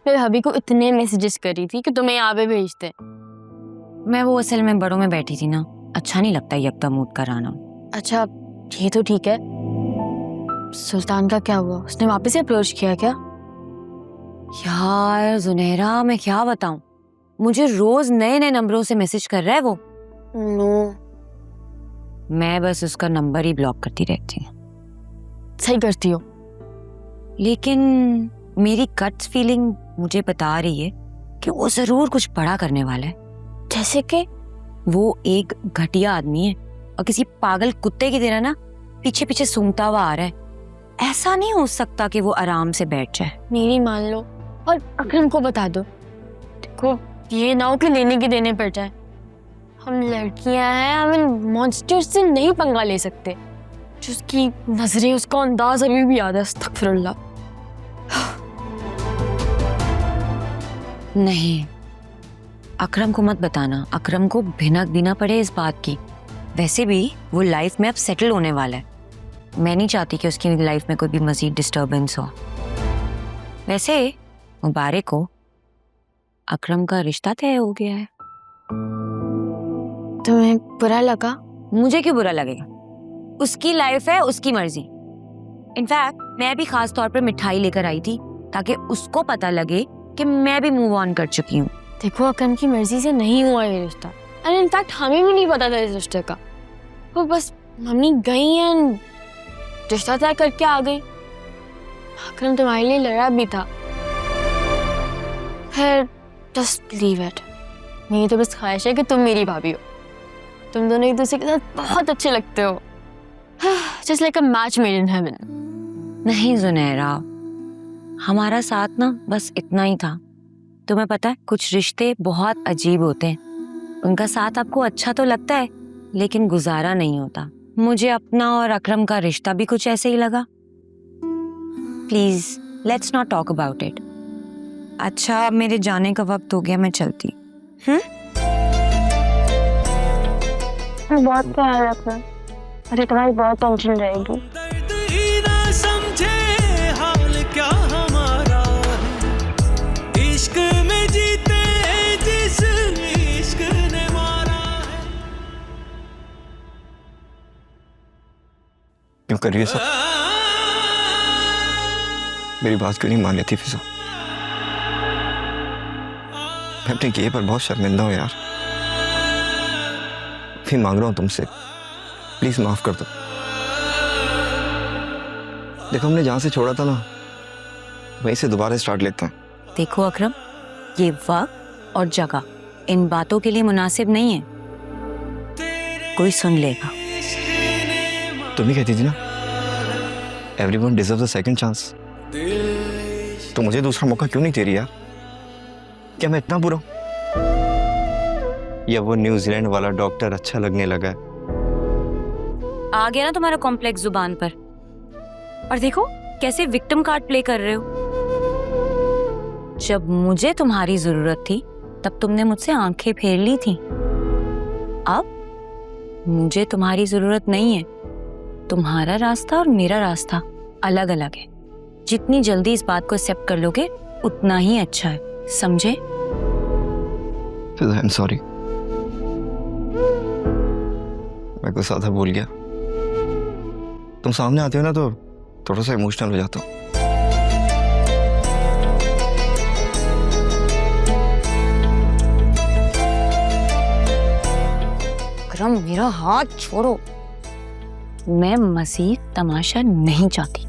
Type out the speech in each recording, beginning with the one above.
फिर भाभी को इतने मैसेजेस करी थी कि तुम्हें यहाँ पे भेजते। मैं वो असल में बड़ों में बैठी थी ना, अच्छा नहीं लगता यकदम मूड कराना। अच्छा ये तो ठीक है, सुल्तान का क्या हुआ? उसने वापस से अप्रोच किया क्या? यार जुनैरा मैं क्या बताऊं, मुझे रोज नए नए नंबरों से मैसेज कर रहा है वो। नो, मैं बस उसका नंबर ही ब्लॉक करती रहती हूँ। सही करती हो। लेकिन मेरी गट फीलिंग मुझे बता रही है कि वो जरूर कुछ बड़ा करने वाला है। जैसे कि? वो एक घटिया आदमी है और किसी पागल कुत्ते की तरह ना पीछे पीछे सूंघता हुआ आ रहा है। ऐसा नहीं हो सकता कि वो आराम से बैठ जाए। मेरी मान लो और अकरम को बता दो। देखो ये ना हो कि लेने के देने पड़ जाए। हम लड़कियां हैं, हम इन मॉन्स्टर से नहीं पंगा ले सकते। जो उसकी नजरें, उसका अंदाज अभी भी याद है। अस्तगफिरुल्लाह। नहीं, अकरम को मत बताना, अकरम को भिनक भी ना पड़े इस बात की। वैसे भी वो लाइफ में अब सेटल होने वाला है, मैं नहीं चाहती कि उसकी लाइफ में कोई भी मजीद डिस्टर्बेंस हो। वैसे मुबारक हो, अकरम का रिश्ता तय हो गया है। तुम्हें बुरा लगा? मुझे क्यों बुरा लगेगा, उसकी लाइफ है, उसकी मर्जी। इनफैक्ट मैं भी खास तौर पर मिठाई लेकर आई थी ताकि उसको पता लगे कि मैं भी मूव ऑन कर चुकी हूँ। देखो अकरम की मर्जी से नहीं हुआ ये रिश्ता, और इनफैक्ट हमें भी नहीं पता था इस रिश्ते का। वो बस मम्मी गई एंड रिश्ता तय करके आ गई। अकरम तुम्हारे लिए लड़ा भी था। खैर जस्ट लीव इट। मेरी तो बस ख्वाहिश है कि तुम मेरी भाभी हो। तुम दोनों एक दूसरे के साथ बहुत अच्छे लगते हो, just like a match made in heaven. नहीं जुनैरा, हमारा साथ ना बस इतना ही था। तुम्हें पता है कुछ रिश्ते बहुत अजीब होते हैं, उनका साथ आपको अच्छा तो लगता है लेकिन गुजारा नहीं होता। मुझे अपना और अकरम का रिश्ता भी कुछ ऐसे ही लगा। Please let's not talk about it. अच्छा अब मेरे जाने का वक्त हो गया, मैं चलती। बहुत ख्याल रखना, अरे तुम्हारी बहुत टेंशन रहेगी। क्यों कर रही है सब? मेरी बात क्यों नहीं मान लेती फिजा? मैं अपने किए पर बहुत शर्मिंदा हूं यार। फिर मांग रहा हूं तुमसे, प्लीज माफ कर दो। देखो हमने जहां से छोड़ा था ना, वहीं से दोबारा स्टार्ट लेते हैं। देखो अकरम, ये वक्त और जगह इन बातों के लिए मुनासिब नहीं है। कोई सुन लेगा। तुम ही कहती थी ना, everyone deserves a second chance. तो मुझे दूसरा मौका क्यों नहीं दे रही यार? क्या मैं इतना बुरा हूं? या वो न्यूजीलैंड वाला डॉक्टर अच्छा लगने लगा है? आ गया ना तुम्हारा कॉम्प्लेक्स जुबान पर। और देखो कैसे विक्टिम कार्ड प्ले कर रहे हो। जब मुझे तुम्हारी जरूरत थी तब तुमने मुझसे आंखें फेर ली थी। अब मुझे तुम्हारी जरूरत नहीं है। तुम्हारा रास्ता और मेरा रास्ता अलग अलग है। जितनी जल्दी इस बात को एक्सेप्ट कर लोगे उतना ही अच्छा है, समझे? आई एम सॉरी, मैं कुछ ज्यादा भूल गया। तुम सामने आते हो ना तो थोड़ा सा इमोशनल हो जाता हूँ। अकरम मेरा हाथ छोड़ो, मैं मज़ीद तमाशा नहीं चाहती।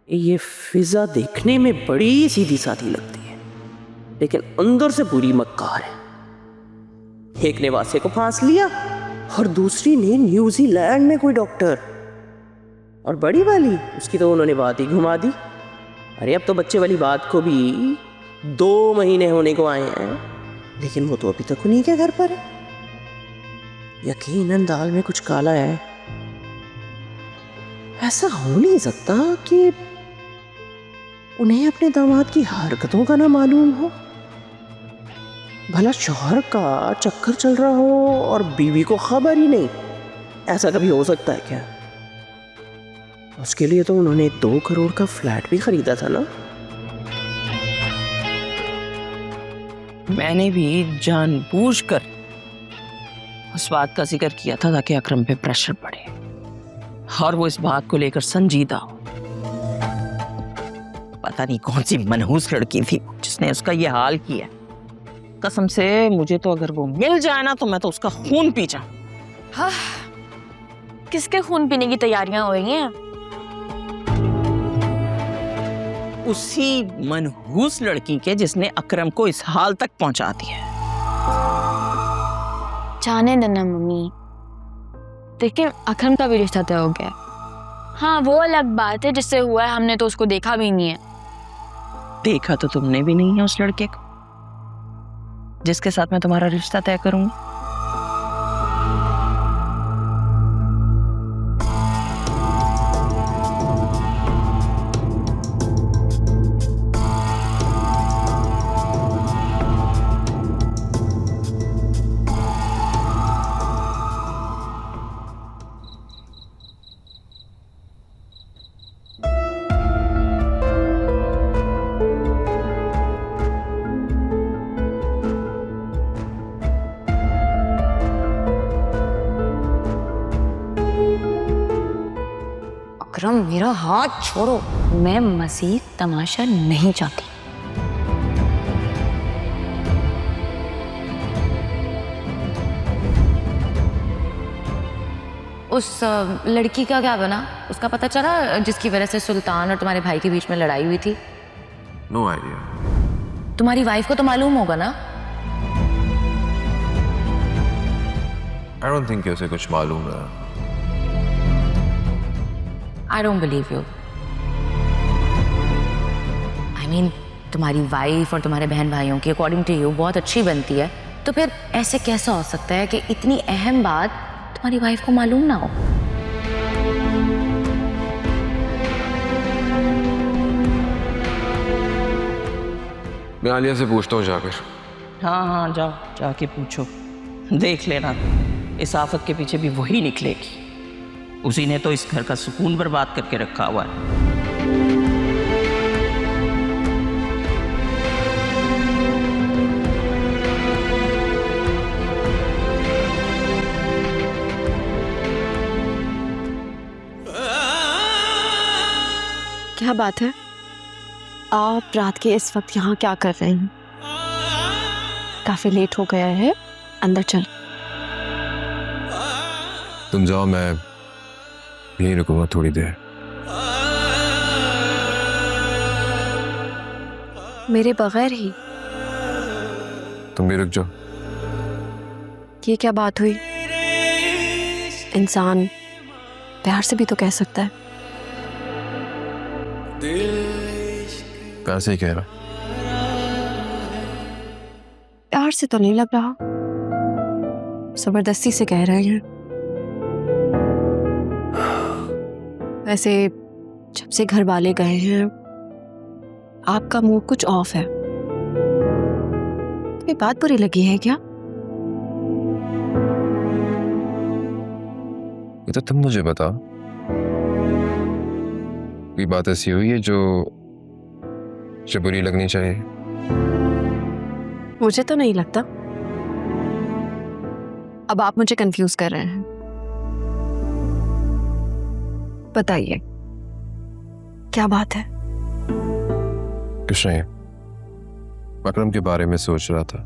ये फिजा देखने में बड़ी सीधी सादी लगती है, लेकिन अंदर से पूरी मक्कार है। एक ने वासे को फांस लिया और दूसरी ने न्यूजीलैंड में कोई डॉक्टर, और बड़ी वाली उसकी तो उन्होंने बात ही घुमा दी। अरे अब तो बच्चे वाली बात को भी 2 महीने होने को आए हैं, लेकिन वो तो अभी तक उन्हीं के घर पर है। यकीनन दाल में कुछ काला है। ऐसा हो नहीं सकता कि उन्हें अपने दामाद की हरकतों का ना मालूम हो। भला शौहर का चक्कर चल रहा हो और बीवी को खबर ही नहीं, ऐसा कभी हो सकता है क्या? उसके लिए तो उन्होंने 2 करोड़ का फ्लैट भी खरीदा था ना। मैंने भी जानबूझकर उस बात का जिक्र किया था ताकि अकरम पे प्रेशर पड़े और वो इस बात को लेकर संजीदा हो। पता नहीं कौन सी मनहूस लड़की थी जिसने उसका ये हाल किया। कसम से मुझे तो अगर वो मिल जाए ना तो मैं तो उसका खून पी जाऊं। हाँ, किसके खून पीने की तैयारियां हो रही हैं? उसी मनहूस लड़की के जिसने अकरम को इस हाल तक पहुंचा दिया। जाने देना मम्मी, देखिए अकरम का भी रिश्ता तय हो गया। हाँ, वो अलग बात है, जिससे हुआ है हमने तो उसको देखा भी नहीं है। देखा तो तुमने भी नहीं है उस लड़के को जिसके साथ मैं तुम्हारा रिश्ता तय करूंगी। अकरम, मेरा हाथ छोड़ो। मैं मज़ीद तमाशा नहीं चाहती। उस लड़की का क्या बना? उसका पता चला जिसकी वजह से सुल्तान और तुम्हारे भाई के बीच में लड़ाई हुई थी? No idea. तुम्हारी वाइफ को तो मालूम होगा ना? आई डोंट थिंक उसे कुछ मालूम है। I don't believe you. I mean, तुम्हारी वाइफ और तुम्हारे बहन भाइयों की अकॉर्डिंग टू यू बहुत अच्छी बनती है, तो फिर ऐसे कैसा हो सकता है कि इतनी अहम बात तुम्हारी वाइफ को मालूम ना हो? मैं आलिया से पूछता हूँ जाकर। हाँ हाँ, जाओ जाके पूछो। देख लेना, इस आफत के पीछे भी वही निकलेगी। उसी ने तो इस घर का सुकून बर्बाद करके रखा हुआ है। क्या बात है? आप रात के इस वक्त यहाँ क्या कर रहे हैं? काफी लेट हो गया है, अंदर चल। तुम जाओ, मैं यहीं रुकूंगा थोड़ी देर। मेरे बगैर ही? तुम भी रुक जाओ। ये क्या बात हुई? इंसान प्यार से भी तो कह सकता है। प्यार से ही कह रहा। प्यार से तो नहीं लग रहा, जबरदस्ती से कह रहे हैं। वैसे जब से घर वाले गए हैं आपका मूड कुछ ऑफ है। कोई बात बुरी लगी है क्या? ये तो तुम मुझे बताओ, कोई बात ऐसी हुई है जो बुरी लगनी चाहिए? मुझे तो नहीं लगता। अब आप मुझे कंफ्यूज कर रहे हैं। बताइए क्या बात है? कुछ नहीं, अकरम के बारे में सोच रहा था।